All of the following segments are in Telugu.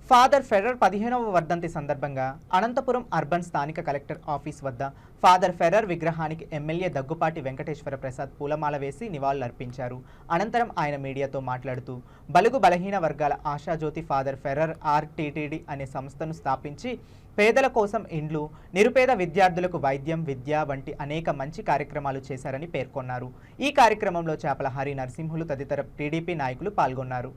ఫాదర్ ఫెర్రర్ 15వ వర్ధంతి సందర్భంగా అనంతపురం అర్బన్ స్థానిక కలెక్టర్ ఆఫీస్ వద్ద ఫాదర్ ఫెర్రర్ విగ్రహానికి ఎమ్మెల్యే దగ్గుపాటి వెంకటేశ్వర ప్రసాద్ పూలమాల వేసి నివాళులర్పించారు. అనంతరం ఆయన మీడియాతో మాట్లాడుతూ బలుగు బలహీన వర్గాల ఆశాజ్యోతి ఫాదర్ ఫెర్రర్ ఆర్టీటీడీ అనే సంస్థను స్థాపించి పేదల కోసం ఇండ్లు, నిరుపేద విద్యార్థులకు వైద్యం, విద్య వంటి అనేక మంచి కార్యక్రమాలు చేశారని పేర్కొన్నారు. ఈ కార్యక్రమంలో చేపల హరి నరసింహులు తదితర టీడీపీ నాయకులు పాల్గొన్నారు.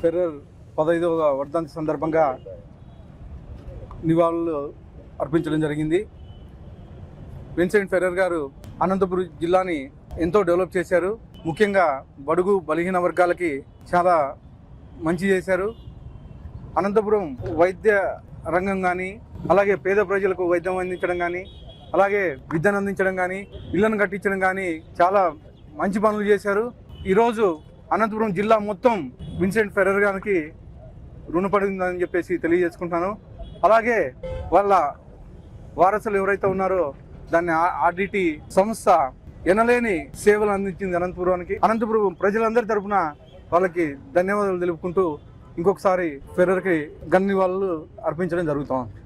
ఫెర్రర్ 15వ వర్ధంతి సందర్భంగా నివాళులు అర్పించడం జరిగింది. విన్సెంట్ ఫెర్రర్ గారు అనంతపురం జిల్లాని ఎంతో డెవలప్ చేశారు. ముఖ్యంగా బడుగు బలహీన వర్గాలకి చాలా మంచి చేశారు. అనంతపురం వైద్య రంగం కానీ, అలాగే పేద ప్రజలకు వైద్యం అందించడం కానీ, అలాగే విద్యను అందించడం కానీ, ఇళ్లను కట్టించడం కానీ చాలా మంచి పనులు చేశారు. ఈరోజు అనంతపురం జిల్లా మొత్తం విన్సెంట్ ఫెర్రర్ గారికి రుణపడిందని చెప్పేసి తెలియజేసుకుంటాను. అలాగే వాళ్ళ వారసులు ఎవరైతే ఉన్నారో దాన్ని ఆర్డిటి సంస్థ ఎనలేని సేవలు అందించింది అనంతపురానికి. అనంతపురం ప్రజలందరి తరఫున వాళ్ళకి ధన్యవాదాలు తెలుపుకుంటూ ఇంకొకసారి ఫెర్రర్కి ఘన నివాళులు అర్పించడం జరుగుతాం.